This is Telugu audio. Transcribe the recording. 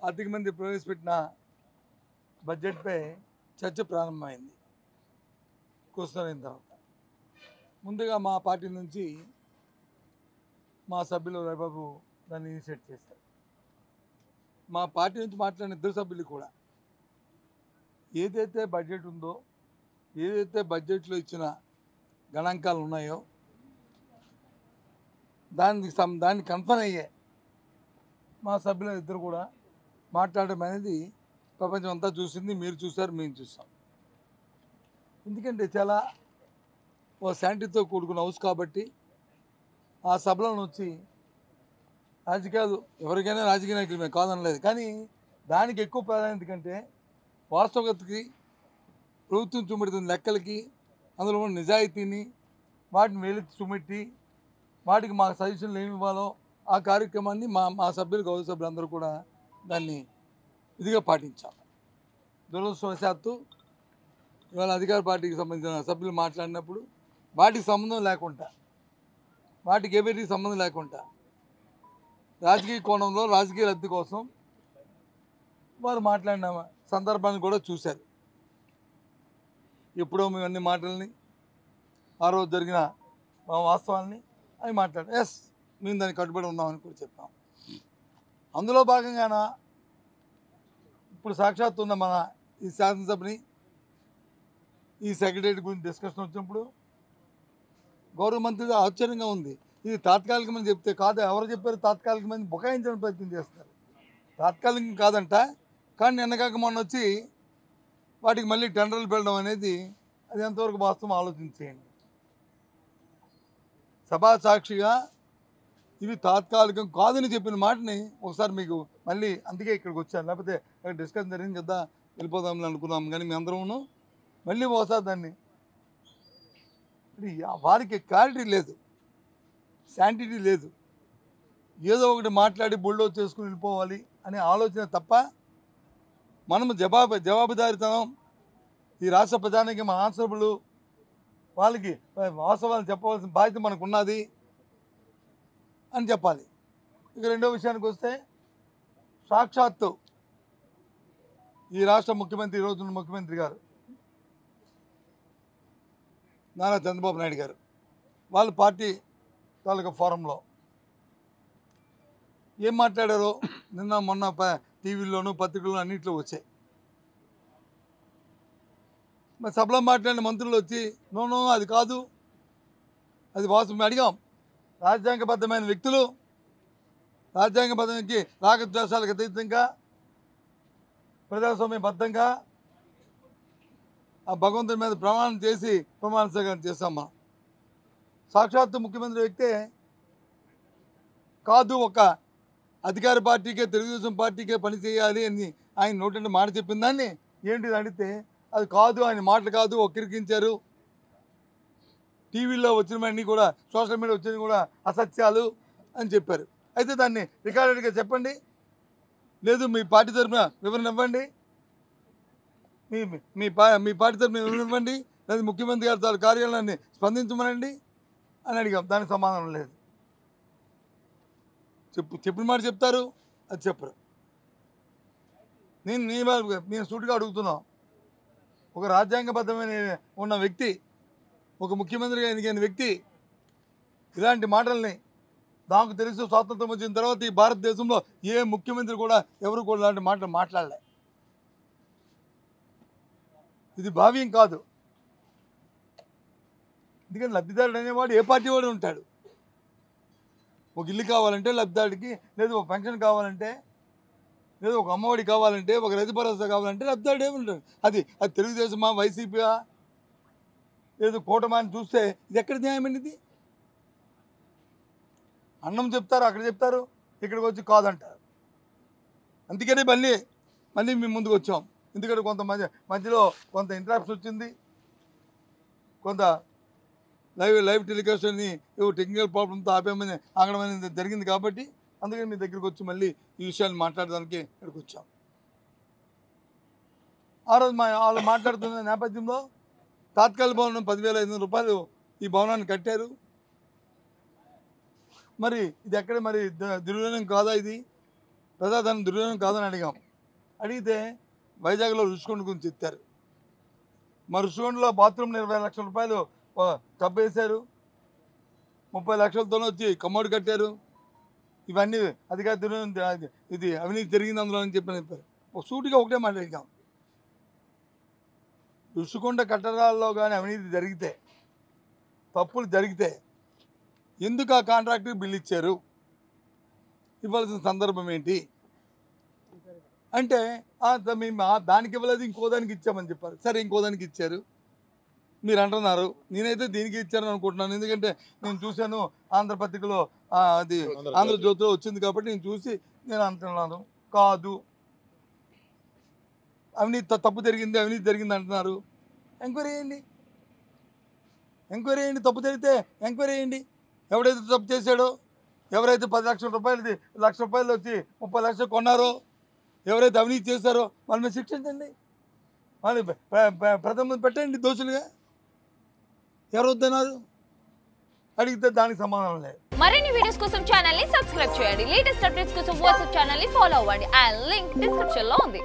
ఆర్థిక మంత్రి ప్రవేశపెట్టిన బడ్జెట్పై చర్చ ప్రారంభమైంది కూర్చొని తర్వాత. ముందుగా మా పార్టీ నుంచి మా సభ్యులు రవిబాబు దాన్ని ఇనిషియేట్ చేశారు. మా పార్టీ నుంచి మాట్లాడిన ఇద్దరు సభ్యులు కూడా ఏదైతే బడ్జెట్ ఉందో, ఏదైతే బడ్జెట్లో ఇచ్చిన గణాంకాలు ఉన్నాయో దాన్ని కన్ఫర్మ్ అయ్యే మా సభ్యులు ఇద్దరు కూడా మాట్లాడడం అనేది ప్రపంచం అంతా చూసింది. మీరు చూశారు, మేము చూసాం. ఎందుకంటే చాలా ఓ శాంటితో కూడుకున్న హౌస్ కాబట్టి ఆ సభలో వచ్చి రాజకీయాలు ఎవరికైనా రాజకీయ నాయకులు మేము కాదనలేదు, కానీ దానికి ఎక్కువ ప్రాధాన్యత కంటే వాస్తవికతకి, ప్రభుత్వం చూపెడుతున్న లెక్కలకి, అందులో ఉన్న నిజాయితీని వాటిని వేలెత్తి చూపెట్టి వాటికి మా సజెషన్లు ఏమి ఇవ్వాలో ఆ కార్యక్రమాన్ని మా సభ్యులు, గౌరవ సభ్యులు అందరూ కూడా దాన్ని ఇదిగా పాటించాం. దురదృష్టవశాత్తు ఇవాళ అధికార పార్టీకి సంబంధించిన సభ్యులు మాట్లాడినప్పుడు వాటికి సంబంధం లేకుండా, వాటికి ఎవరికి సంబంధం లేకుండా రాజకీయ కోణంలో రాజకీయ లబ్ధి కోసం వారు మాట్లాడిన సందర్భాన్ని కూడా చూశారు. ఎప్పుడో మేము అన్ని మాటల్ని, ఆ రోజు జరిగిన మా వాస్తవాల్ని అవి మాట్లాడారు. ఎస్, మేము దానికి కట్టుబడి ఉన్నామని కూడా చెప్పాం. అందులో భాగంగాన ఇప్పుడు సాక్షాత్తు ఉన్న మన ఈ శాసనసభని, ఈ సెక్రటరీ గురించి డిస్కషన్ వచ్చినప్పుడు గౌరవ మంత్రి ఆశ్చర్యంగా ఉంది. ఇది తాత్కాలికమని చెప్తే కాదు, ఎవరు చెప్పారు తాత్కాలికమని బుకాయించడానికి ప్రయత్నం చేస్తారు. తాత్కాలికం కాదంట, కానీ నిన్నగాక మొన్న వచ్చి వాటికి మళ్ళీ టెండర్లు పెట్టడం అనేది అది ఎంతవరకు వాస్తవం ఆలోచించేయండి. సభా సాక్షిగా ఇవి తాత్కాలికం కాదని చెప్పిన మాటని ఒకసారి మీకు మళ్ళీ, అందుకే ఇక్కడికి వచ్చాను, లేకపోతే అక్కడ డిస్కషన్ జరిగింది కదా వెళ్ళిపోదామని అనుకున్నాం, కానీ మీ అందరూ మళ్ళీ ఒకసారి దాన్ని వారికి క్లారిటీ లేదు, శాంటిటీ లేదు, ఏదో ఒకటి మాట్లాడి బుల్డోజ్ చేసుకుని వెళ్ళిపోవాలి అనే ఆలోచన తప్ప మనము జవాబుదారితనం, ఈ రాష్ట్ర ప్రజానికి మన ఆన్సరబుల్, వాళ్ళకి వాస్తవాలు చెప్పవలసిన బాధ్యత మనకు ఉన్నది అని చెప్పాలి. ఇక రెండో విషయానికి వస్తే, సాక్షాత్తు ఈ రాష్ట్ర ముఖ్యమంత్రి, ఈరోజున్న ముఖ్యమంత్రి గారు నారా చంద్రబాబు నాయుడు గారు వాళ్ళ పార్టీ తాలూకా ఫోరంలో ఏం మాట్లాడారో నిన్న మొన్న టీవీల్లోనూ పత్రికల్లో అన్నింటిలో వచ్చాయి. మరి సభలో మాట్లాడిన మంత్రులు వచ్చి నో అది కాదు, అది వాస్తవం. అడిగాం, రాజ్యాంగబద్ధమైన వ్యక్తులు రాజ్యాంగబద్ధానికి, రాగద్వేషాలకు అతీతంగా ప్రజాస్వామ్యబద్ధంగా ఆ భగవంతుని మీద ప్రమాణ స్వీకారం చేస్తాం. మనం సాక్షాత్తు ముఖ్యమంత్రి వ్యక్తే కాదు, ఒక అధికార పార్టీకే, తెలుగుదేశం పార్టీకే పని చేయాలి అని ఆయన నోటంటే మాట చెప్పిన దాన్ని ఏంటిది అడిగితే అది కాదు, ఆయన మాటలు కాదు, ఒక్కిరికించారు, టీవీలో వచ్చినవన్నీ కూడా, సోషల్ మీడియా వచ్చినవి కూడా అసత్యాలు అని చెప్పారు. అయితే దాన్ని రికార్డెడ్గా చెప్పండి, లేదు మీ పార్టీ తరఫున వివరణ ఇవ్వండి, మీ పార్టీ తరఫున వివరణ ఇవ్వండి, లేదా ముఖ్యమంత్రి గారి కార్యాలయాన్ని స్పందించమనండి అని అడిగాం. దానికి సమాధానం లేదు. చెప్పిన మాట చెప్తారు, అది చెప్పరు. నేను సూటిగా అడుగుతున్నాం, ఒక రాజ్యాంగబద్ధమైన ఉన్న వ్యక్తి, ఒక ముఖ్యమంత్రిగా ఎన్నికైన వ్యక్తి ఇలాంటి మాటల్ని, నాకు తెలుసు స్వాతంత్రం వచ్చిన తర్వాత ఈ భారతదేశంలో ఏ ముఖ్యమంత్రి కూడా ఎవరు కూడా ఇలాంటి మాటలు మాట్లాడలే. ఇది భావ్యం కాదు. ఎందుకంటే లబ్ధిదారుడు అనేవాడు ఏ పార్టీ వాడు ఉంటాడు. ఒక ఇల్లు కావాలంటే లబ్ధిదారుడికి, లేదు ఒక పెన్షన్ కావాలంటే, లేదు ఒక అమ్మఒడి కావాలంటే, ఒక రైతు భరోసా కావాలంటే లబ్ధిదారుడు ఏముంటాడు. అది తెలుగుదేశమా, వైసీపీయా, లేదు కూటమాని చూస్తే ఇది ఎక్కడ న్యాయమండి? ఇది అన్నం చెప్తారు, అక్కడ చెప్తారు, ఇక్కడికి వచ్చి కాదంటారు. అందుకని మళ్ళీ మేము ముందుకు వచ్చాం. ఎందుకంటే మధ్యలో కొంత ఇంటరాప్షన్ వచ్చింది, కొంత లైవ్ టెలికాస్ట్ని టెక్నికల్ ప్రాబ్లంతో ఆగడం అనేది జరిగింది. కాబట్టి అందుకని మీ దగ్గరికి వచ్చి మళ్ళీ ఈ విషయాన్ని మాట్లాడడానికి ఇక్కడికి వచ్చాం. ఆ రోజు వాళ్ళు మాట్లాడుతున్న నేపథ్యంలో తాత్కాలిక భవనం 10,500 రూపాయలు ఈ భవనాన్ని కట్టారు. మరి ఇది ఎక్కడ మరి దుర్వినియోగం కాదా? ఇది ప్రజాధనం దుర్వినియోగం కాదని అడిగాం. అడిగితే వైజాగ్లో రుషికొండ గురించి ఎత్తారు. మా రుషికొండలో బాత్రూమ్ 20 లక్షల రూపాయలు టబ్ వేశారు, 30 లక్షలతోనే వచ్చి కమోడ్ కట్టారు. ఇవన్నీ అధికార దుర్వినియోగం, ఇది అవినీతి జరిగింది అందులో అని చెప్పారు. సూటిగా ఒకటే మాట్లాడాం, రుషికొండ కట్టడాల్లో కానీ అవినీతి జరిగితే, తప్పులు జరిగితే ఎందుకు ఆ కాంట్రాక్ట్కి బిల్లు ఇచ్చారు, ఇవ్వాల్సిన సందర్భం ఏంటి అంటే మేము దానికి ఇవ్వలేదు ఇంకో దానికి ఇచ్చామని చెప్పారు. సరే ఇంకో దానికి ఇచ్చారు మీరు అంటున్నారు, నేనైతే దీనికి ఇచ్చారని అనుకుంటున్నాను. ఎందుకంటే నేను చూశాను ఆంధ్రపత్రికలో, అది ఆంధ్రజ్యోతిలో వచ్చింది కాబట్టి నేను చూసి నేను అంటున్నాను. కాదు, అవినీతి తప్పు జరిగింది, అవినీతి జరిగింది అంటున్నారు. ఎంక్వైరీ చేయండి, తప్పు జరిగితే ఎంక్వైరీ చేయండి. ఎవడైతే తప్పు చేశాడో, ఎవరైతే 10 లక్షల రూపాయలది 1 లక్ష రూపాయలు వచ్చి 30 లక్షలు కొన్నారో, ఎవరైతే అవినీతి చేస్తారో వాళ్ళ మీద శిక్షించండి, వాళ్ళు ప్రథమ పెట్టండి దోషులుగా. ఎవరు వద్దన్నారు, అడిగితే దానికి సమాధానం లేదు. మరిన్ని వీడియోస్ కోసం ఛానల్ ని సబ్స్క్రైబ్ చేయండి. లేటెస్ట్ అప్డేట్స్ కోసం వాట్సాప్ ఛానల్ ని ఫాలో అవ్వండి. ఆ లింక్ డిస్క్రిప్షన్ లో ఉంది.